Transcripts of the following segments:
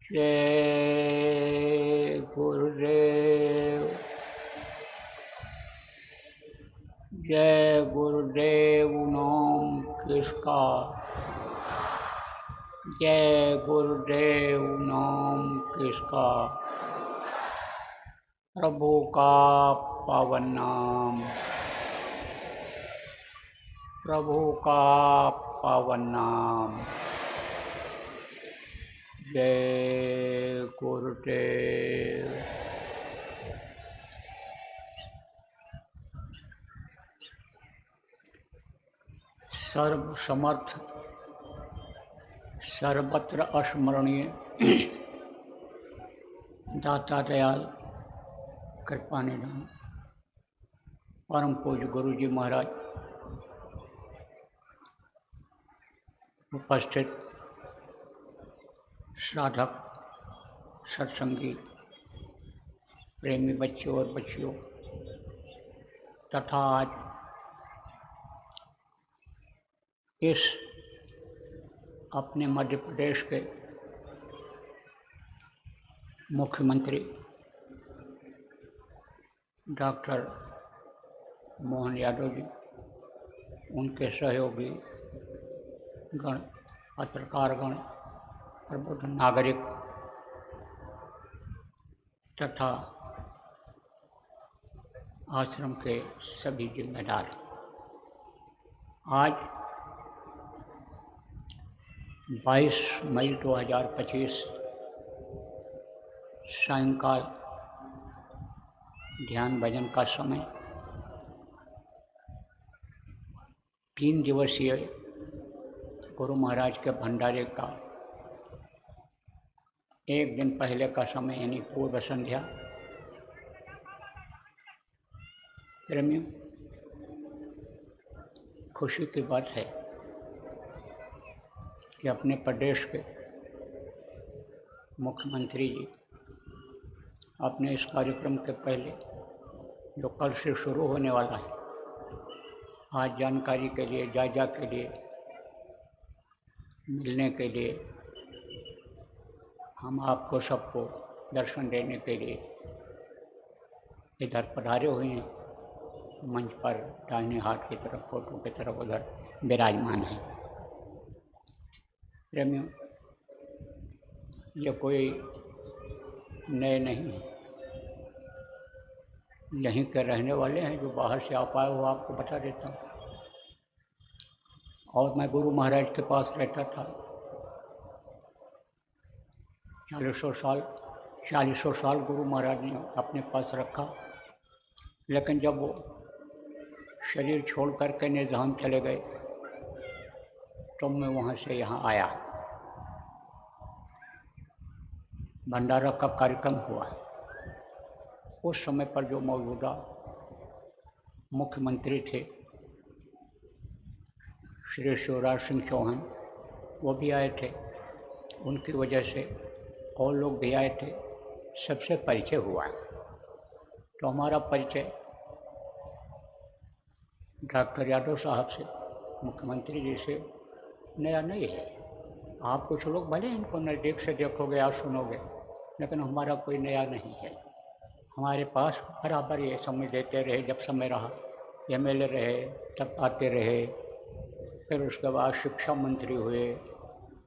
जय गुरुदेव। जय गुरुदेव नाम किसका, जय गुरुदेव नाम किसका, प्रभु का पावन नाम, प्रभु का पावन नाम। जय गुरुदेव। सर्व समर्थ सर्वत्र अस्मरणीय दाता दयाल कृपा निधान परम पूज्य गुरु जी महाराज, उपस्थित साधक सत्संगी प्रेमी बच्चों और बच्चियों तथा आज इस अपने मध्य प्रदेश के मुख्यमंत्री डॉक्टर मोहन यादव जी, उनके सहयोगी गण, पत्रकार गण, प्रबुद्ध नागरिक तथा आश्रम के सभी जिम्मेदार, आज 22 मई 2025 सायंकाल ध्यान भजन का समय 3 दिवसीय गुरु महाराज के भंडारे का एक दिन पहले का समय यानी पूर्व संध्या। प्रेमियों, खुशी की बात है कि अपने प्रदेश के मुख्यमंत्री जी अपने इस कार्यक्रम के पहले जो कल से शुरू होने वाला है, आज जानकारी के लिए, जायजा के लिए, मिलने के लिए, हम आपको सबको दर्शन देने के लिए इधर पधारे हुए हैं। मंच पर दाहिने हाथ की तरफ, फोटो की तरफ उधर विराजमान है। प्रेमियों, ये कोई नए नहीं है, यहीं के रहने वाले हैं। जो बाहर से आ पाए हो आपको बता देता हूँ। और मैं गुरु महाराज के पास रहता था 40 साल गुरु महाराज ने अपने पास रखा, लेकिन जब वो शरीर छोड़ करके निधाम चले गए तो मैं वहाँ से यहाँ आया। भंडारा का कार्यक्रम हुआ। उस समय पर जो मौजूदा मुख्यमंत्री थे श्री शिवराज सिंह चौहान, वो भी आए थे। उनकी वजह से और लोग भी आए थे, सबसे परिचय हुआ। तो हमारा परिचय डॉक्टर यादव साहब से, मुख्यमंत्री जी से नया नहीं है। आप कुछ लोग भले इनको नज़दीक से देखोगे या सुनोगे, लेकिन हमारा कोई नया नहीं है। हमारे पास बराबर ये समय देते रहे, जब समय रहा MLA रहे तब आते रहे। फिर उसके बाद शिक्षा मंत्री हुए,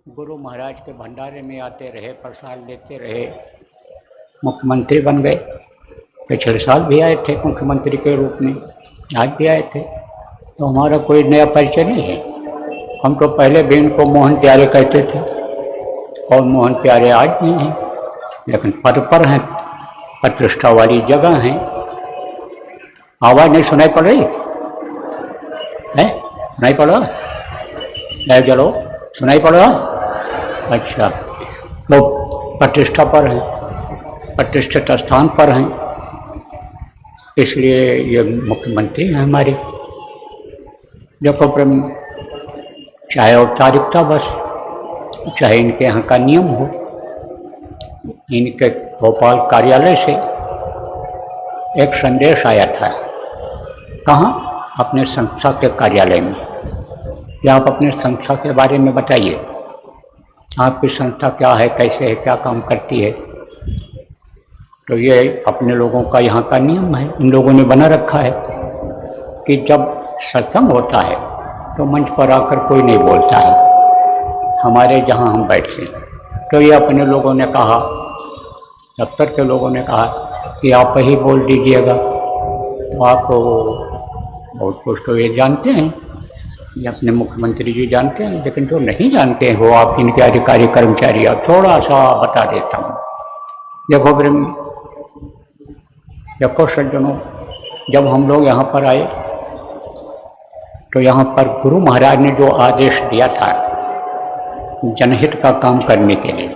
गुरु महाराज के भंडारे में आते रहे, प्रसाद लेते रहे, मुख्यमंत्री बन गए। पिछले साल भी आए थे मुख्यमंत्री के रूप में, आज भी आए थे। तो हमारा कोई नया परिचय नहीं है। हम तो पहले भी इनको मोहन प्यारे कहते थे और मोहन प्यारे आज भी हैं, लेकिन पद पर हैं, प्रतिष्ठा वाली जगह हैं। आवाज़ नहीं सुनाई पड़ रही है? सुनाई पड़ रहा है? चलो, सुनाई पड़ रहा? अच्छा, तो प्रतिष्ठा पर हैं, प्रतिष्ठित स्थान पर हैं, इसलिए ये मुख्यमंत्री हैं हमारे। देखो प्रेम, चाहे औपचारिकता बस, चाहे इनके यहाँ का नियम हो। इनके भोपाल कार्यालय से एक संदेश आया था। कहाँ? अपने संस्था के कार्यालय में, या आप अपने संस्था के बारे में बताइए। आपकी संस्था क्या है, कैसे है, क्या काम करती है। तो ये अपने लोगों का यहाँ का नियम है, इन लोगों ने बना रखा है कि जब सत्संग होता है तो मंच पर आकर कोई नहीं बोलता है, हमारे जहाँ हम बैठते हैं। तो ये अपने लोगों ने कहा, दफ्तर के लोगों ने कहा कि आप ही बोल दीजिएगा। तो आप बहुत कुछ तो ये जानते हैं, ये अपने मुख्यमंत्री जी जानते हैं, लेकिन जो नहीं जानते हैं वो आप इनके अधिकारी कर्मचारी, आप थोड़ा सा बता देता हूँ। देखो सज्जनों, जब हम लोग यहाँ पर आए तो यहाँ पर गुरु महाराज ने जो आदेश दिया था जनहित का काम करने के लिए,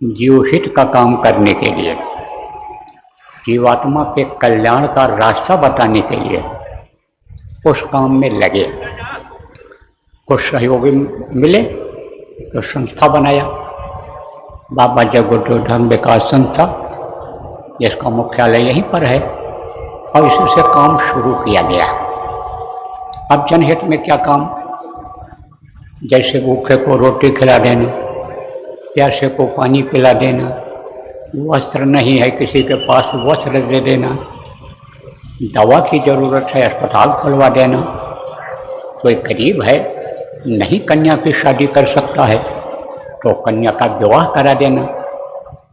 जीवहित का काम करने के लिए, जीवात्मा के कल्याण का रास्ता बताने के लिए उस काम में लगे। कुछ सहयोगी मिले तो संस्था बनाया, बाबा जगद्गुरु धर्म विकास संस्था, जिसका मुख्यालय यहीं पर है, और इससे काम शुरू किया गया। अब जनहित में क्या काम, जैसे भूखे को रोटी खिला देना, प्यासे को पानी पिला देना, वस्त्र नहीं है किसी के पास वस्त्र दे देना, दवा की ज़रूरत है अस्पताल खुलवा देना, कोई गरीब है नहीं कन्या की शादी कर सकता है तो कन्या का विवाह करा देना,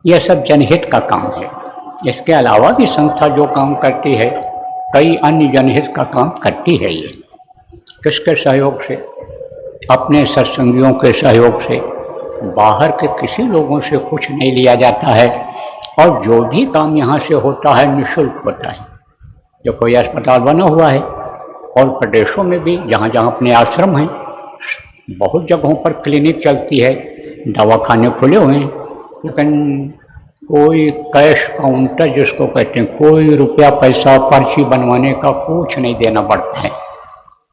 यह सब जनहित का काम है। इसके अलावा भी संस्था जो काम करती है, कई अन्य जनहित का काम करती है। ये किसके सहयोग से? अपने सत्संगियों के सहयोग से, बाहर के किसी लोगों से कुछ नहीं लिया जाता है, और जो भी काम यहाँ से होता है निःशुल्क होता है। जो कोई अस्पताल बना हुआ है, और प्रदेशों में भी जहाँ जहाँ अपने आश्रम हैं, बहुत जगहों पर क्लिनिक चलती है, दवाखाने खुले हुए हैं, लेकिन कोई कैश काउंटर जिसको कहते हैं, कोई रुपया पैसा पर्ची बनवाने का कुछ नहीं देना पड़ता है।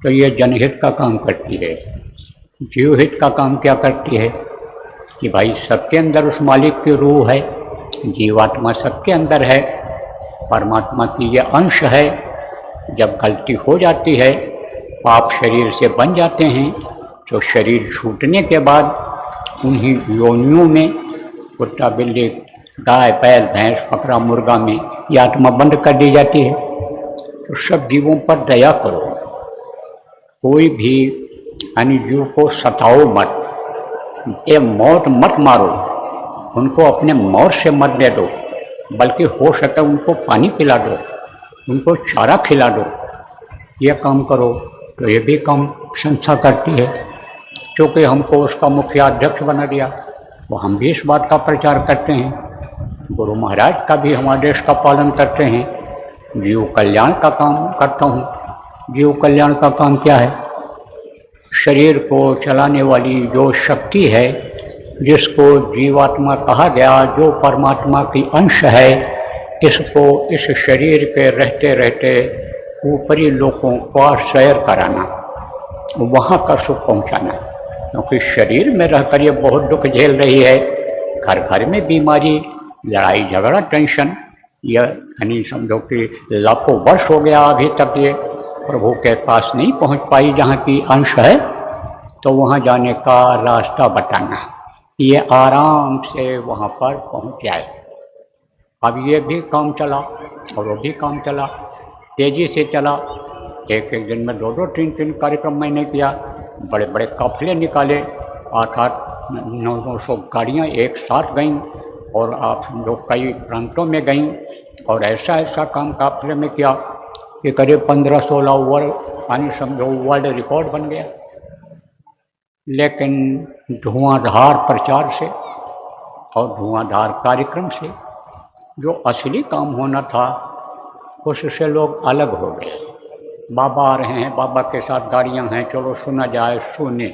तो ये जनहित का काम करती है। जीवहित का काम क्या करती है कि भाई सबके अंदर उस मालिक की रूह है, जीवात्मा सबके अंदर है, परमात्मा की ये अंश है। जब गलती हो जाती है, पाप शरीर से बन जाते हैं, तो शरीर छूटने के बाद उन्हीं योनियों में, कुत्ता बिल्ली गाय बैल भैंस बकरा मुर्गा में ये आत्मा बंद कर दी जाती है। तो सब जीवों पर दया करो, कोई भी अन्य जीव को सताओ मत, ये मौत मत मारो, उनको अपने मौत से मत दे दो, बल्कि हो सके उनको पानी पिला दो, उनको चारा खिला दो, ये काम करो। तो ये भी काम संस्था करती है। क्योंकि हमको उसका मुखिया अध्यक्ष बना दिया, वो हम भी इस बात का प्रचार करते हैं, गुरु महाराज का भी हम आदेश का पालन करते हैं। जीव कल्याण का काम करता हूँ। जीव कल्याण का काम क्या है? शरीर को चलाने वाली जो शक्ति है, जिसको जीवात्मा कहा गया, जो परमात्मा की अंश है, इसको इस शरीर के रहते रहते ऊपरी लोगों का सैर कराना, वहाँ का सुख पहुँचाना। क्योंकि शरीर में रहकर ये बहुत दुख झेल रही है, घर घर में बीमारी, लड़ाई झगड़ा, टेंशन, यह यानी समझो कि लाखों वर्ष हो गया अभी तक ये प्रभु के पास नहीं पहुंच पाई जहाँ की अंश है। तो वहाँ जाने का रास्ता बताना, ये आराम से वहाँ पर पहुँच जाए। अब ये भी काम चला और वो भी काम चला, तेज़ी से चला। एक एक दिन में 2-2 3-3 कार्यक्रम मैंने किया, बड़े बड़े काफिले निकाले, 8-8 900 गाड़ियाँ एक साथ गईं, और आप समझो कई प्रांतों में गईं, और ऐसा ऐसा काम काफिले में किया कि करीब 15-16 यानी समझो वर्ल्ड रिकॉर्ड बन गया। लेकिन धुआंधार प्रचार से और धुआंधार कार्यक्रम से जो असली काम होना था, उससे लोग अलग हो गए। बाबा आ रहे हैं, बाबा के साथ गाड़ियां हैं, चलो सुना जाए, सुने,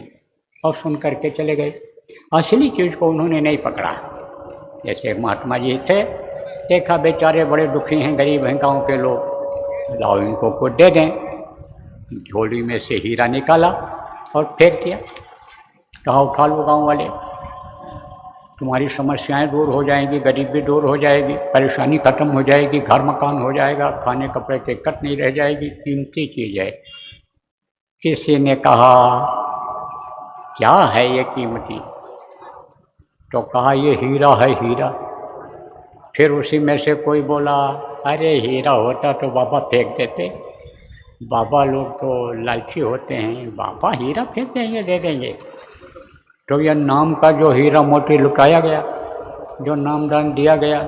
और सुन करके चले गए। असली चीज़ को उन्होंने नहीं पकड़ा। जैसे महात्मा जी थे, देखा बेचारे बड़े दुखी हैं, गरीब हैं गाँव के लोग, लाओ इनको कुछ दे दें। झोली में से हीरा निकाला और फेंक दिया, कहा उठा लो गाँव वाले, तुम्हारी समस्याएं दूर हो जाएंगी, गरीबी दूर हो जाएगी, परेशानी खत्म हो जाएगी, घर मकान हो जाएगा, खाने कपड़े की दिक्कत नहीं रह जाएगी, कीमती चीज़ है। किसी ने कहा क्या है ये कीमती? तो कहा ये हीरा है हीरा। फिर उसी में से कोई बोला अरे हीरा होता तो बाबा फेंक देते, बाबा लोग तो लालची होते हैं, बाबा हीरा फेंक देंगे दे देंगे। तो यह नाम का जो हीरा मोती लुटाया गया, जो नामदान दिया गया,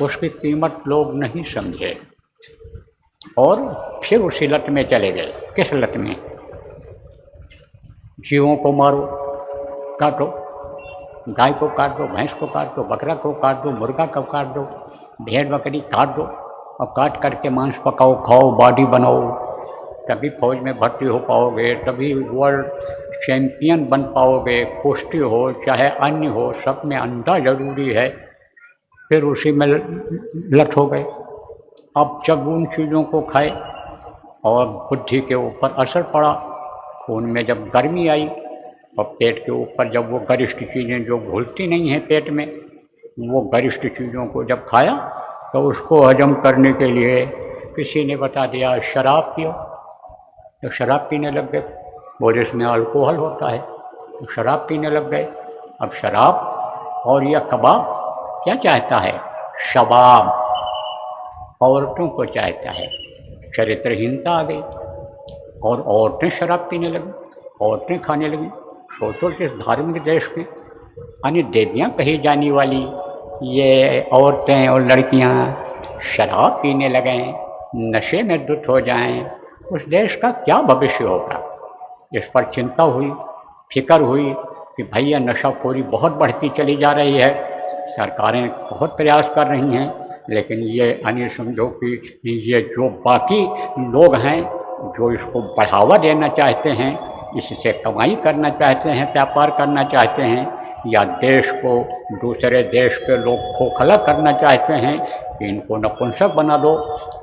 उसकी कीमत लोग नहीं समझे और फिर उसी लत में चले गए। किस लत में? जीवों को मारो, काटो, गाय को काट दो, भैंस को काट दो, बकरा को काट दो, मुर्गा को काट दो, भेड़ बकरी काट दो और काट करके मांस पकाओ, खाओ, बॉडी बनाओ, तभी फौज में भर्ती हो पाओगे, तभी वर्ल्ड चैंपियन बन पाओगे। कुश्ती हो चाहे अन्य हो, सब में अंडा जरूरी है। फिर उसी में लत हो गए। अब जब उन चीज़ों को खाए और बुद्धि के ऊपर असर पड़ा, खून में जब गर्मी आई और पेट के ऊपर जब वो गरिष्ठ चीज़ें जो घुलती नहीं हैं पेट में, वो गरिष्ठ चीज़ों को जब खाया तो उसको हजम करने के लिए किसी ने बता दिया शराब पियो, तो शराब पीने लग गए। वो जिसमें अल्कोहल होता है, तो शराब पीने लग गए। अब शराब और यह कबाब क्या चाहता है? शबाब, औरतों को चाहता है। चरित्रहीनता आ गई और औरतें शराब पीने लगी, औरतें खाने लगी। सोचो किस धार्मिक देश की अन्य देवियाँ कही जाने वाली ये औरतें और लड़कियाँ शराब पीने लगें, नशे में धुत हो जाएं, उस देश का क्या भविष्य होगा? इस पर चिंता हुई, फिक्र हुई कि भैया नशाखोरी बहुत बढ़ती चली जा रही है, सरकारें बहुत प्रयास कर रही हैं, लेकिन ये अन्य समझो कि ये जो बाकी लोग हैं जो इसको बढ़ावा देना चाहते हैं, इससे कमाई करना चाहते हैं, व्यापार करना चाहते हैं, या देश को दूसरे देश के लोग खोखला करना चाहते हैं कि इनको नपुंसक बना दो,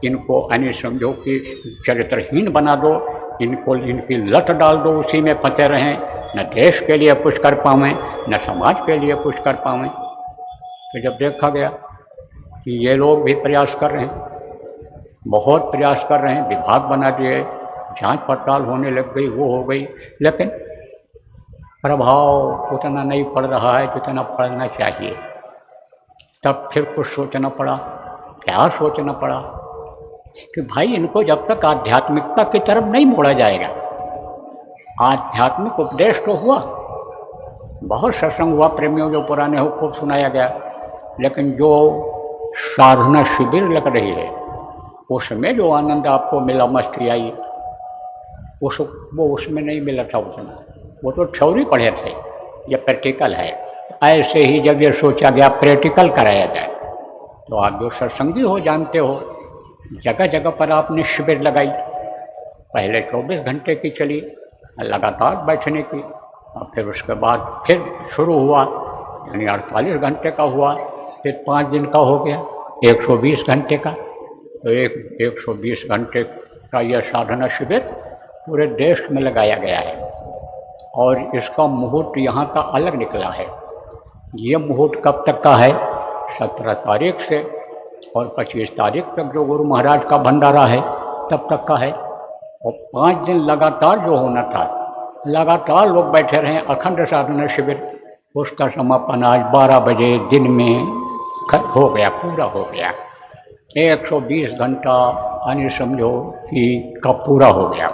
इनको अन्य समझो कि चरित्रहीन बना दो, इनको इनकी लत डाल दो, उसी में फंसे रहें, न देश के लिए कुछ कर पावें न समाज के लिए कुछ कर पावें। तो जब देखा गया कि ये लोग भी प्रयास कर रहे हैं, बहुत प्रयास कर रहे हैं, विभाग बना दिए, जांच पड़ताल होने लग गई, वो हो गई, लेकिन प्रभाव उतना नहीं पड़ रहा है जितना पड़ना चाहिए। तब फिर कुछ सोचना पड़ा। क्या सोचना पड़ा कि भाई इनको जब तक आध्यात्मिकता की तरफ नहीं मोड़ा जाएगा, आध्यात्मिक उपदेश तो हुआ, बहुत सत्संग हुआ, प्रेमियों जो पुराने हो खूब सुनाया गया, लेकिन जो साधना शिविर लग रही है उसमें जो आनंद आपको मिला, मस्ती आई, वो उसमें नहीं मिला था उतना। वो तो थ्योरी पढ़े थे, ये प्रैक्टिकल है। ऐसे ही जब ये सोचा गया प्रैक्टिकल कराया जाए, तो आप जो सत्संगी हो जानते हो, जगह जगह पर आपने शिविर लगाई। पहले 24 घंटे की चली लगातार बैठने की, और फिर उसके बाद फिर शुरू हुआ, यानी 48 घंटे का हुआ, फिर 5 दिन का हो गया, 120 घंटे का। तो 120 घंटे का यह साधना शिविर पूरे देश में लगाया गया है, और इसका मुहूर्त यहाँ का अलग निकला है। ये मुहूर्त कब तक का है? 17 तारीख से और 25 तारीख तक जो गुरु महाराज का भंडारा है तब तक का है। और 5 दिन लगातार जो होना था, लगातार लोग बैठे रहे, अखंड साधना शिविर, उसका समापन आज 12 बजे दिन में हो गया, पूरा हो गया। 120 घंटा यानी समझो कि का पूरा हो गया,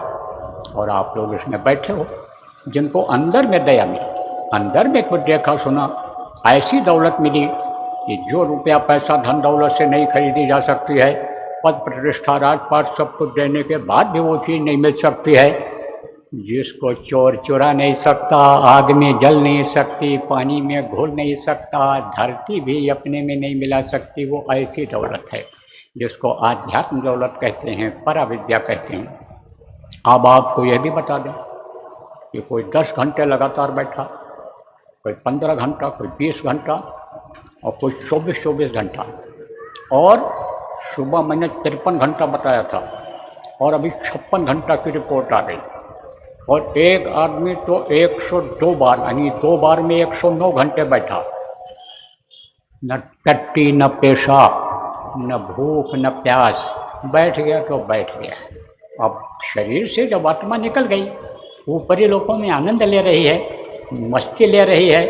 और आप लोग इसमें बैठे हो। जिनको अंदर में दया मिली, अंदर में कुछ देखा सुना, ऐसी दौलत मिली कि जो रुपया पैसा धन दौलत से नहीं खरीदी जा सकती है, पद प्रतिष्ठा राजपाट सब कुछ देने के बाद भी वो चीज़ नहीं मिल सकती है, जिसको चोर चुरा नहीं सकता, आग में जल नहीं सकती, पानी में घुल नहीं सकता, धरती भी अपने में नहीं मिला सकती, वो ऐसी दौलत है जिसको आध्यात्म दौलत कहते हैं, पराविद्या कहते हैं। अब आपको यह भी बता दें कि कोई 10 घंटे लगातार बैठा, कोई 15 घंटा, कोई 20 घंटा, और कोई 24 घंटा, और सुबह मैंने 53 घंटा बताया था, और अभी 56 घंटा की रिपोर्ट आ गई। और एक आदमी तो 102 बार, यानी 2 बार में 109 घंटे बैठा, न टट्टी न पेशाब न भूख न प्यास, बैठ गया तो बैठ गया। अब शरीर से जब आत्मा निकल गई, ऊपरी लोकों में आनंद ले रही है, मस्ती ले रही है,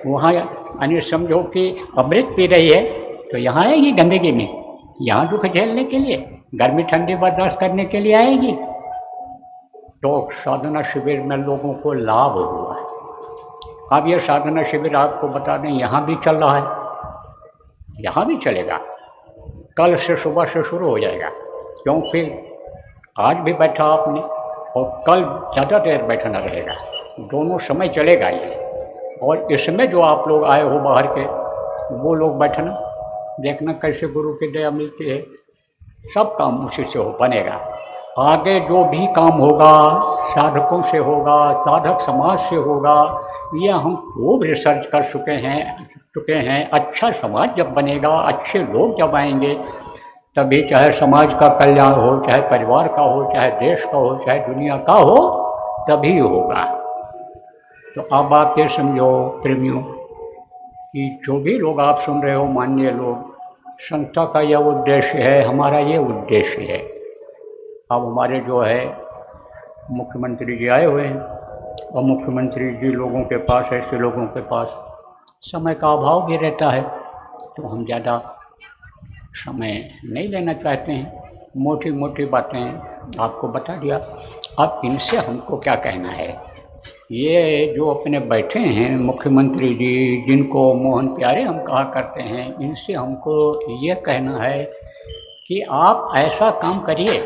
वहाँ यानी समझो कि अमृत पी रही है तो यहाँ आएगी गंदगी में, यहाँ दुख झेलने के लिए, गर्मी ठंडी बर्दाश्त करने के लिए आएगी। तो साधना शिविर में लोगों को लाभ हुआ है। अब ये साधना शिविर आपको बता दें यहाँ भी चल रहा है, यहाँ भी चलेगा, कल से सुबह से शुरू हो जाएगा, क्योंकि आज भी बैठा आपने और कल ज़्यादा देर बैठना रहेगा, दोनों समय चलेगा ये। और इसमें जो आप लोग आए हो बाहर के, वो लोग बैठना, देखना कैसे गुरु की दया मिलती है, सब काम उसी से हो बनेगा। आगे जो भी काम होगा साधकों से होगा, साधक समाज से होगा, ये हम खूब रिसर्च कर चुके हैं। अच्छा समाज जब बनेगा, अच्छे लोग जब आएंगे, तभी चाहे समाज का कल्याण हो, चाहे परिवार का हो, चाहे देश का हो, चाहे दुनिया का हो, तभी होगा। तो अब आप ये समझो प्रेमियों कि जो भी लोग आप सुन रहे हो, माननीय लोग, संस्था का यह उद्देश्य है, हमारा ये उद्देश्य है। अब हमारे जो है मुख्यमंत्री जी आए हुए हैं, और मुख्यमंत्री जी लोगों के पास, ऐसे लोगों के पास समय का अभाव भी रहता है, तो हम ज़्यादा समय नहीं लेना चाहते हैं, मोटी मोटी बातें आपको बता दिया। अब इनसे हमको क्या कहना है, ये जो अपने बैठे हैं मुख्यमंत्री जी, जिनको मोहन प्यारे हम कहा करते हैं, इनसे हमको ये कहना है कि आप ऐसा काम करिए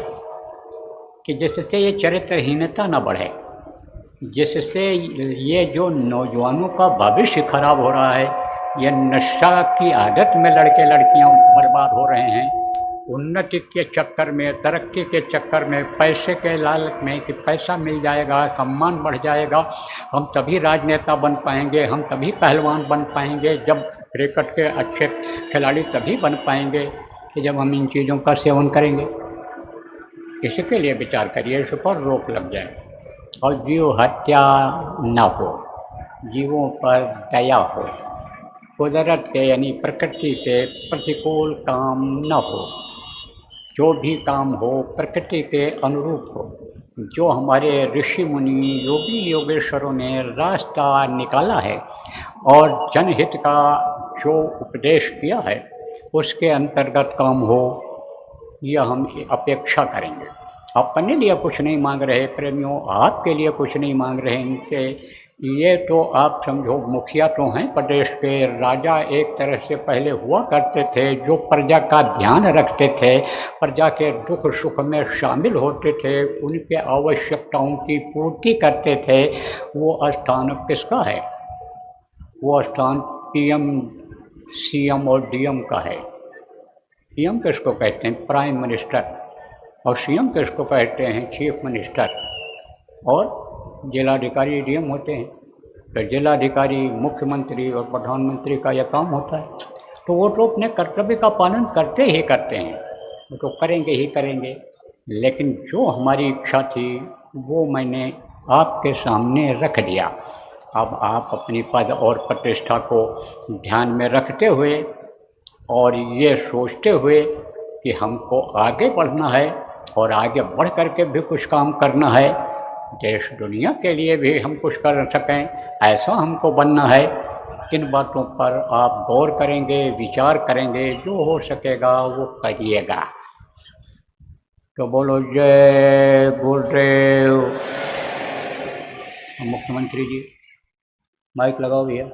कि जिससे ये चरित्रहीनता ना बढ़े, जिससे ये जो नौजवानों का भविष्य खराब हो रहा है, ये नशा की आदत में लड़के लड़कियां बर्बाद हो रहे हैं, उन्नति के चक्कर में, तरक्की के चक्कर में, पैसे के लालच में कि पैसा मिल जाएगा, सम्मान बढ़ जाएगा, हम तभी राजनेता बन पाएंगे, हम तभी पहलवान बन पाएंगे, जब क्रिकेट के अच्छे खिलाड़ी तभी बन पाएंगे कि जब हम इन चीज़ों का सेवन करेंगे। इसके लिए विचार करिए, इस पर रोक लग जाए और जीव हत्या न हो, जीवों पर दया हो, कुदरत के यानी प्रकृति के प्रतिकूल काम न हो, जो भी काम हो प्रकृति के अनुरूप हो। जो हमारे ऋषि मुनि योगी योगेश्वरों ने रास्ता निकाला है और जनहित का जो उपदेश किया है, उसके अंतर्गत काम हो, यह हम अपेक्षा करेंगे। अपने लिए कुछ नहीं मांग रहे प्रेमियों, आपके लिए कुछ नहीं मांग रहे इनसे। ये तो आप समझो मुखिया तो हैं प्रदेश के, राजा एक तरह से पहले हुआ करते थे, जो प्रजा का ध्यान रखते थे, प्रजा के दुख सुख में शामिल होते थे, उनके आवश्यकताओं की पूर्ति करते थे। वो स्थान किसका है? वो स्थान पीएम, सीएम और डीएम का है। पीएम किसको कहते हैं? Prime minister. और सीएम किसको कहते हैं? Chief minister. और जिलाधिकारी डीएम होते हैं। तो जिलाधिकारी, मुख्यमंत्री और प्रधानमंत्री का यह काम होता है। तो वो तो अपने कर्तव्य का पालन करते ही करते हैं, वो तो करेंगे ही करेंगे। लेकिन जो हमारी इच्छा थी वो मैंने आपके सामने रख दिया। अब आप अपनी पद और प्रतिष्ठा को ध्यान में रखते हुए और ये सोचते हुए कि हमको आगे बढ़ना है और आगे बढ़ करके भी कुछ काम करना है, देश दुनिया के लिए भी हम कुछ कर सकें, ऐसा हमको बनना है। इन बातों पर आप गौर करेंगे, विचार करेंगे, जो हो सकेगा वो करिएगा। तो बोलो जय गुरुदेव। मुख्यमंत्री जी माइक लगाओ भैया।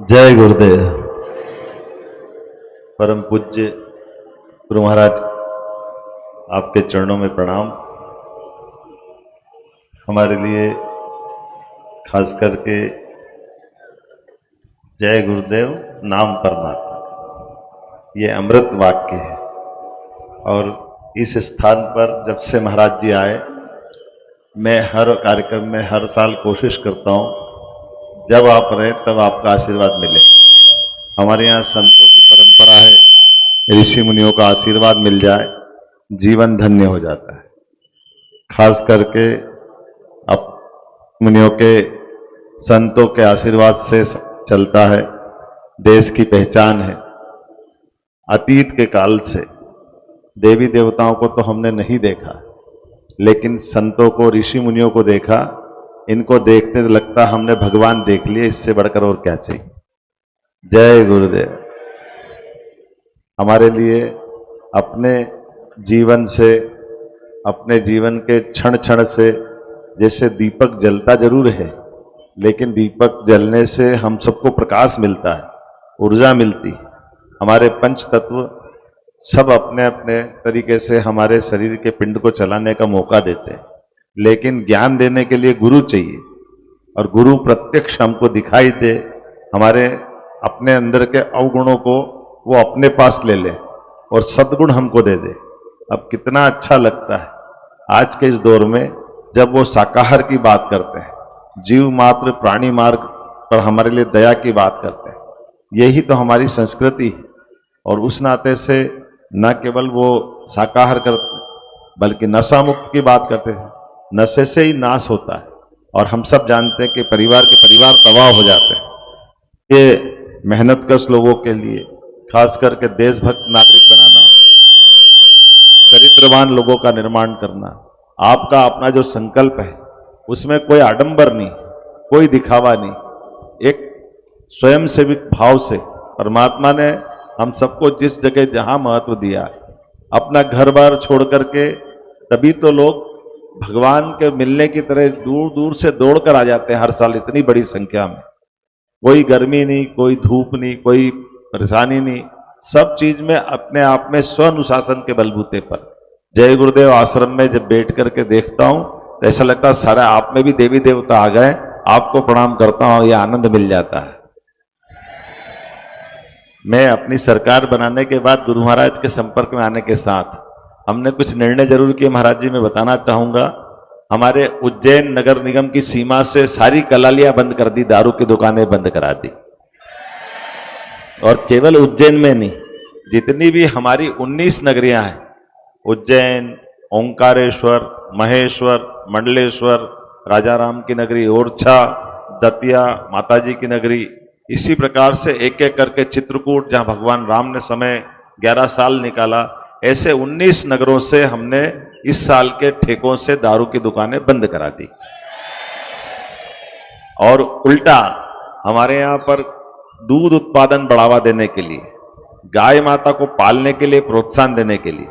जय गुरुदेव। परम पूज्य गुरु महाराज, आपके चरणों में प्रणाम। हमारे लिए खास करके जय गुरुदेव नाम परमात्मा, ये अमृत वाक्य है। और इस स्थान पर जब से महाराज जी आए, मैं हर कार्यक्रम में हर साल कोशिश करता हूँ जब आप रहे तब आपका आशीर्वाद मिले। हमारे यहाँ संतों की परंपरा है, ऋषि मुनियों का आशीर्वाद मिल जाए जीवन धन्य हो जाता है। खास करके अब मुनियों के, संतों के आशीर्वाद से चलता है, देश की पहचान है। अतीत के काल से देवी देवताओं को तो हमने नहीं देखा, लेकिन संतों को, ऋषि मुनियों को देखा। इनको देखते तो लगता हमने भगवान देख लिए, इससे बढ़कर और क्या चाहिए। जय गुरुदेव। हमारे लिए अपने जीवन से, अपने जीवन के क्षण क्षण से, जैसे दीपक जलता जरूर है, लेकिन दीपक जलने से हम सबको प्रकाश मिलता है, ऊर्जा मिलती है। हमारे पंच तत्व सब अपने अपने तरीके से हमारे शरीर के पिंड को चलाने का मौका देते हैं, लेकिन ज्ञान देने के लिए गुरु चाहिए, और गुरु प्रत्यक्ष हमको दिखाई दे, हमारे अपने अंदर के अवगुणों को वो अपने पास ले ले और सद्गुण हमको दे दे। अब कितना अच्छा लगता है आज के इस दौर में जब वो शाकाहार की बात करते हैं, जीव मात्र प्राणी मार्ग पर हमारे लिए दया की बात करते हैं। यही तो हमारी संस्कृति है, और उस नाते से न केवल वो शाकाहार करते बल्कि नशा मुक्त की बात करते हैं। नशे से ही नाश होता है, और हम सब जानते हैं कि परिवार के परिवार तबाह हो जाते हैं। ये मेहनतकश लोगों के लिए, खास करके देशभक्त नागरिक बनाना, चरित्रवान लोगों का निर्माण करना, आपका अपना जो संकल्प है उसमें कोई आडंबर नहीं, कोई दिखावा नहीं, एक स्वयं सेविक भाव से परमात्मा ने हम सबको जिस जगह जहां महत्व दिया, अपना घर बार छोड़ करके, तभी तो लोग भगवान के मिलने की तरह दूर दूर से दौड़ कर आ जाते हैं हर साल इतनी बड़ी संख्या में। कोई गर्मी नहीं, कोई धूप नहीं, कोई परेशानी नहीं, सब चीज में अपने आप में स्व अनुशासन के बलबूते पर। जय गुरुदेव आश्रम में जब बैठ करके देखता हूं तो ऐसा लगता है सारे आप में भी देवी देवता आ गए। आपको प्रणाम करता हूं, यह आनंद मिल जाता है। मैं अपनी सरकार बनाने के बाद गुरु महाराज के संपर्क में आने के साथ हमने कुछ निर्णय जरूर किए। महाराज जी, मैं बताना चाहूंगा, हमारे उज्जैन नगर निगम की सीमा से सारी कलालियां बंद कर दी, दारू की दुकानें बंद करा दी। और केवल उज्जैन में नहीं, जितनी भी हमारी 19 नगरियां हैं, उज्जैन, ओंकारेश्वर, महेश्वर, मंडलेश्वर, राजाराम की नगरी, ओरछा, दतिया, माताजी की नगरी, इसी प्रकार से एक एक करके चित्रकूट, जहां भगवान राम ने समय 11 साल निकाला, ऐसे 19 नगरों से हमने इस साल के ठेकों से दारू की दुकानें बंद करा दी। और उल्टा हमारे यहां पर दूध उत्पादन बढ़ावा देने के लिए, गाय माता को पालने के लिए प्रोत्साहन देने के लिए,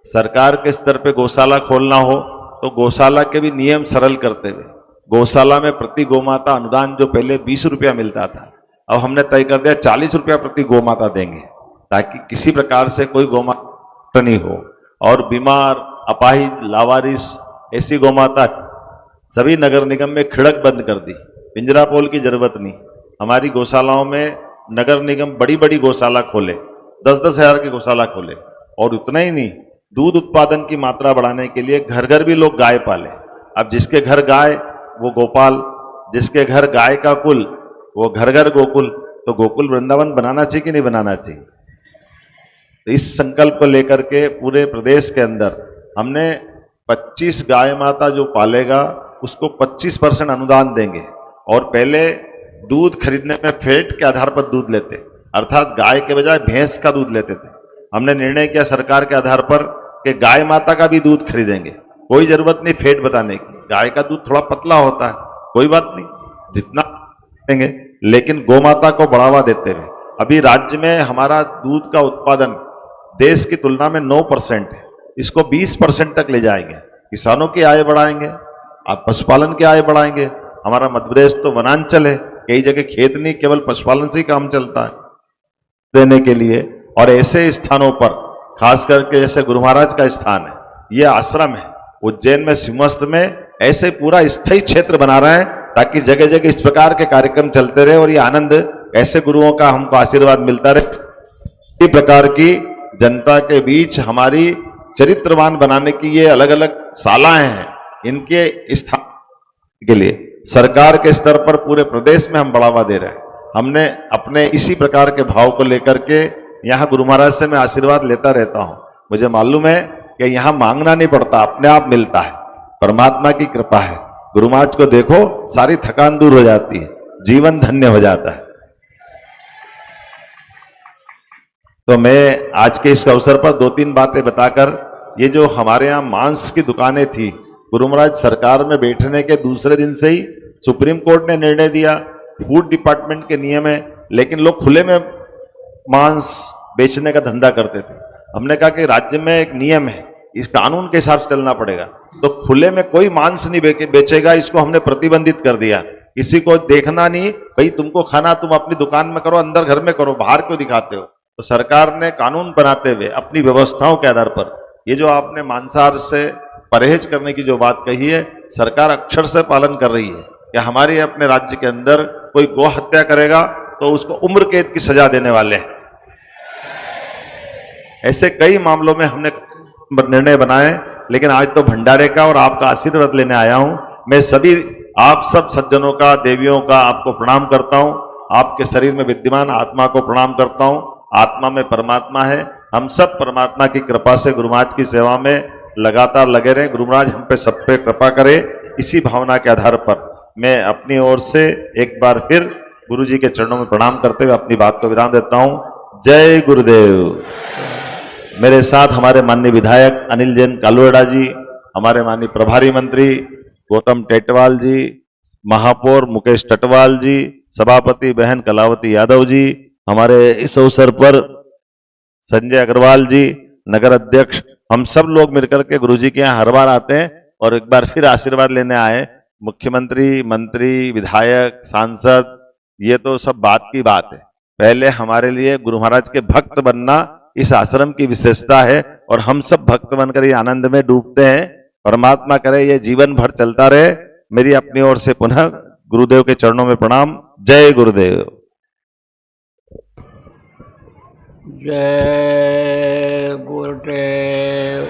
सरकार के स्तर पे गौशाला खोलना हो तो गौशाला के भी नियम सरल करते हुए, गौशाला में प्रति गौमाता अनुदान जो पहले 20 रुपया मिलता था, अब हमने तय कर दिया 40 रुपया प्रति गौमाता देंगे, ताकि किसी प्रकार से कोई गौमाता नहीं हो। और बीमार, अपाहिज, लावारिस ऐसी गौमाता सभी नगर निगम में खिड़क बंद कर दी, पिंजरा पोल की जरूरत नहीं। हमारी गौशालाओं में नगर निगम बड़ी बड़ी गौशाला खोले, 10-10 हजार की गौशाला खोले। और उतना ही नहीं, दूध उत्पादन की मात्रा बढ़ाने के लिए घर घर भी लोग गाय पाले। अब जिसके घर गाय वो गोपाल, जिसके घर गाय का कुल वो घर घर गोकुल। तो गोकुल वृंदावन बनाना चाहिए कि नहीं बनाना चाहिए? तो इस संकल्प को लेकर के पूरे प्रदेश के अंदर हमने 25 गाय माता जो पालेगा उसको 25% अनुदान देंगे। और पहले दूध खरीदने में फैट के आधार पर दूध लेते, अर्थात गाय के बजाय भैंस का दूध लेते थे। हमने निर्णय किया सरकार के आधार पर कि गाय माता का भी दूध खरीदेंगे, कोई जरूरत नहीं फैट बताने की। गाय का दूध थोड़ा पतला होता है, कोई बात नहीं, जितना देंगे, लेकिन गोमाता को बढ़ावा देते हुए। अभी राज्य में हमारा दूध का उत्पादन देश की तुलना में 9% है, इसको 20% तक ले जाएंगे। किसानों की आय बढ़ाएंगे, आप पशुपालन की आय बढ़ाएंगे। हमारा मध्य प्रदेश तो वनांचल है, कई जगह खेत नहीं, केवल पशुपालन से ही काम चलता है देने के लिए। और ऐसे स्थानों पर खास करके जैसे गुरु महाराज का स्थान है, ये आश्रम है उज्जैन में, सिंहस्थ में, ऐसे पूरा स्थायी क्षेत्र बना रहे हैं ताकि जगह जगह इस प्रकार के कार्यक्रम चलते रहे और ये आनंद ऐसे गुरुओं का हमको आशीर्वाद मिलता रहे। इसी प्रकार की जनता के बीच हमारी चरित्रवान बनाने की ये अलग अलग शालाएं हैं, इनके स्थान के लिए सरकार के स्तर पर पूरे प्रदेश में हम बढ़ावा दे रहे हैं। हमने अपने इसी प्रकार के भाव को लेकर के यहाँ गुरु महाराज से मैं आशीर्वाद लेता रहता हूँ। मुझे मालूम है कि यहाँ मांगना नहीं पड़ता, अपने आप मिलता है, परमात्मा की कृपा है। गुरु महाराज को देखो, सारी थकान दूर हो जाती है, जीवन धन्य हो जाता है। तो मैं आज के इस अवसर पर 2-3 बातें बताकर, ये जो हमारे यहाँ मांस की दुकानें थी, गुरु महाराज सरकार में बैठने के दूसरे दिन से ही सुप्रीम कोर्ट ने निर्णय दिया, फूड डिपार्टमेंट के नियम है, लेकिन लोग खुले में मांस बेचने का धंधा करते थे। हमने कहा कि राज्य में एक नियम है, इस कानून के हिसाब से चलना पड़ेगा, तो खुले में कोई मांस नहीं बेचेगा, इसको हमने प्रतिबंधित कर दिया। किसी को देखना नहीं, भाई तुमको खाना तुम अपनी दुकान में करो, अंदर घर में करो, बाहर क्यों दिखाते हो। तो सरकार ने कानून बनाते हुए अपनी व्यवस्थाओं के आधार पर, ये जो आपने मांसाहार से परहेज करने की जो बात कही है, सरकार अक्षर से पालन कर रही है कि हमारे अपने राज्य के अंदर कोई गौ हत्या करेगा तो उसको उम्र कैद की सजा देने वाले हैं। ऐसे कई मामलों में हमने निर्णय बनाए, लेकिन आज तो भंडारे का और आपका आशीर्वाद लेने आया हूं। मैं सभी आप सब सज्जनों का, देवियों का आपको प्रणाम करता हूं। आपके शरीर में विद्यमान आत्मा को प्रणाम करता हूं। आत्मा में परमात्मा है। हम सब परमात्मा की कृपा से गुरु महाराज की सेवा में लगातार लगे रहे। गुरु महाराज हम पे सब पे कृपा करे। इसी भावना के आधार पर मैं अपनी ओर से एक बार फिर गुरु जी के चरणों में प्रणाम करते हुए अपनी बात को विराम देता हूं। जय गुरुदेव। मेरे साथ हमारे माननीय विधायक अनिल जैन कालुएडा जी, हमारे माननीय प्रभारी मंत्री गौतम टेटवाल जी, महापौर मुकेश टटवाल जी, सभापति बहन कलावती यादव जी, हमारे इस अवसर पर संजय अग्रवाल जी, नगर अध्यक्ष, हम सब लोग मिलकर के गुरु जी के यहाँ हर बार आते हैं और एक बार फिर आशीर्वाद लेने आए। मुख्यमंत्री, मंत्री, विधायक, सांसद, ये तो सब बात की बात है। पहले हमारे लिए गुरु महाराज के भक्त बनना इस आश्रम की विशेषता है और हम सब भक्त बनकर ये आनंद में डूबते हैं। परमात्मा करे ये जीवन भर चलता रहे। मेरी अपनी ओर से पुनः गुरुदेव के चरणों में प्रणाम। जय गुरुदेव। जय गुरुदेव।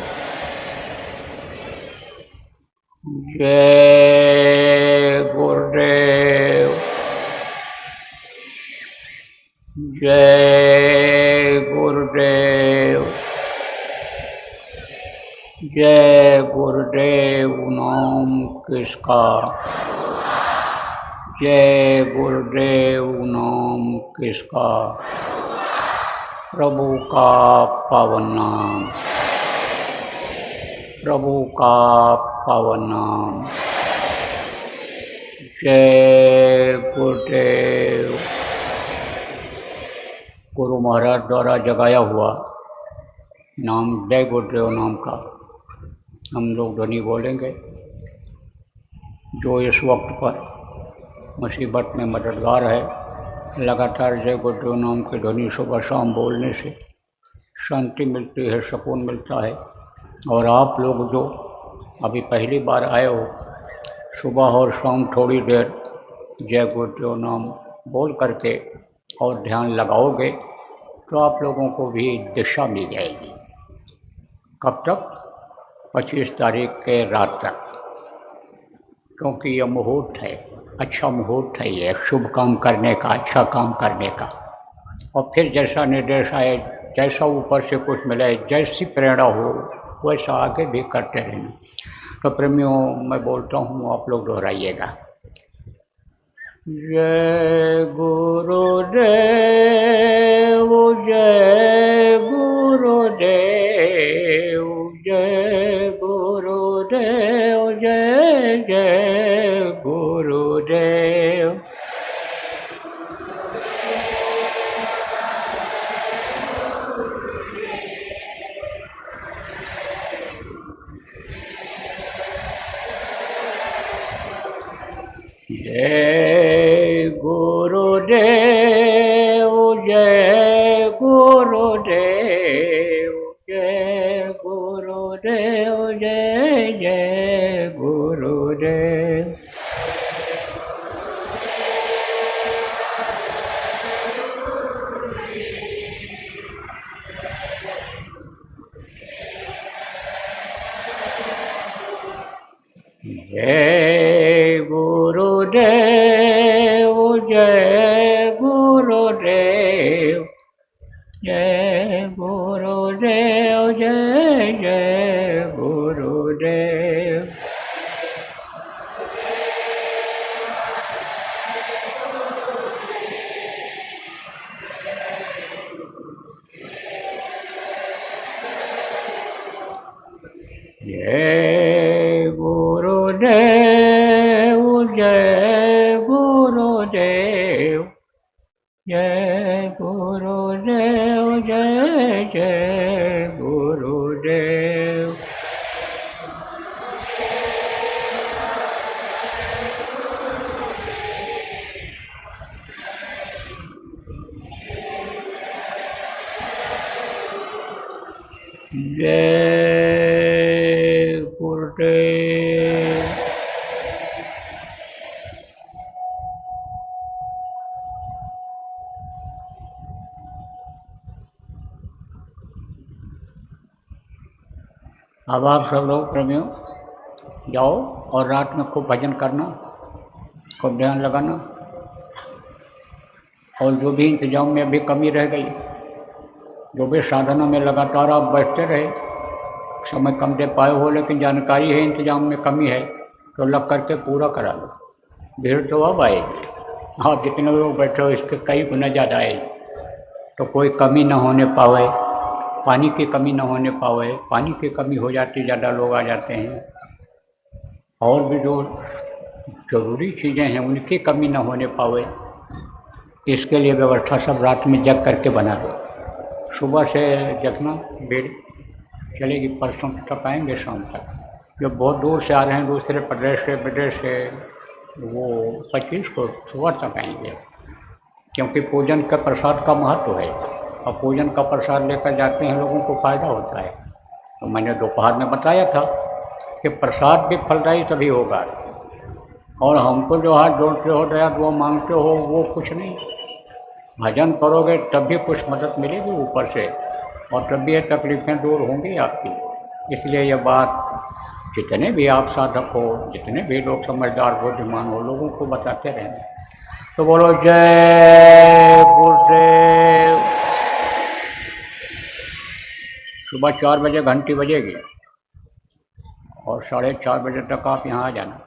जय गुरुदेव। जय गुरुदेव। जय गुरुदेव नाम किसका, जय गुरुदेव नाम किसका, प्रभु का पावन नाम, प्रभु का पावन नाम। जय गुरुदेव। गुरु महाराज द्वारा जगाया हुआ नाम जय गुरुदेव नाम का हम लोग ध्वनि बोलेंगे, जो इस वक्त पर मुसीबत में मददगार है। लगातार जय गुरुदेव नाम की ध्वनि सुबह शाम बोलने से शांति मिलती है, सुकून मिलता है। और आप लोग जो अभी पहली बार आए हो, सुबह और शाम थोड़ी देर जय गुरुदेव नाम बोल करके और ध्यान लगाओगे तो आप लोगों को भी दिशा मिल जाएगी। कब तक? 25 तारीख के रात तक, क्योंकि यह मुहूर्त है, अच्छा मुहूर्त है ये, शुभ काम करने का, अच्छा काम करने का। और फिर जैसा निर्देश आए, जैसा ऊपर से कुछ मिले, जैसी प्रेरणा हो वैसा आगे भी करते रहना। तो प्रेमियों, मैं बोलता हूँ, आप लोग दोहराइएगा। जय गुरुदेव, जय गुरुदेव, जय गुरुदेव, जय जय गुरुदेव। जय गुरुदेव, जय गुरुदेव, जय गुरुदेव, जय जय गुरुदेव। जय गुरुदेव, जय गुरुदेव, जय गुरुदेव, जय जय गुरुदेव। जय गुरुदेव जय गुरुदेव जय गुरुदेव जय जय गुरुदेव। जय गुरुदेव। अब आप सब लोग प्रेमियों जाओ और रात में खूब भजन करना, खूब ध्यान लगाना, और जो भी इंतजाम में अभी कमी रह गई, जो भी साधनों में लगातार आप बैठते रहे, समय कम दे पाए हो लेकिन जानकारी है इंतजाम में कमी है तो लग करके पूरा करा लो। भीड़ तो अब आएगी, आप जितने लोग बैठे हो इसके कई गुना ज़्यादा आएगी, तो कोई कमी न होने पावे, पानी की कमी न होने पावे। पानी की कमी हो जाती, ज़्यादा लोग आ जाते हैं, और भी जो ज़रूरी चीज़ें हैं उनकी कमी न होने पावे, इसके लिए व्यवस्था सब रात में जग करके बना दो। सुबह से जगना, भीड़ चलेगी, परसों तक आएंगे शाम तक। जो बहुत दूर से आ रहे हैं दूसरे प्रदेश से विदेश से, वो 25 को सुबह तक आएंगे, क्योंकि पूजन का प्रसाद का महत्व है, और पूजन का प्रसाद लेकर जाते हैं लोगों को फ़ायदा होता है। तो मैंने दोपहर में बताया था कि प्रसाद भी फलदायी तभी होगा, और हमको जो हाथ जोड़ते हो दया वो मांगते हो वो कुछ नहीं। भजन करोगे तब भी कुछ मदद मिलेगी ऊपर से, और तब भी ये तकलीफ़ें दूर होंगी आपकी। इसलिए यह बात जितने भी आप साधक हो, जितने भी लोग समझदार बुद्धिमान हो, लोगों को बताते रहना। तो बोलो जय गुरुदेव। सुबह 4 बजे घंटी बजेगी और 4:30 बजे तक आप यहाँ आ जाना।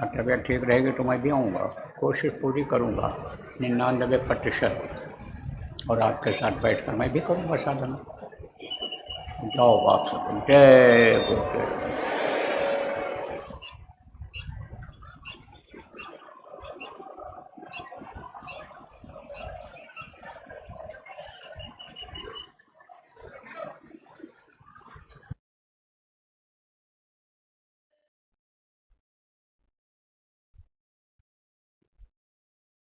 और तबीयत ठीक रहेगी तो मैं भी आऊँगा, कोशिश पूरी करूँगा 99%, और आपके साथ बैठकर मैं भी करूँगा साधना। जाओ आप सब, जय गुरुदेव।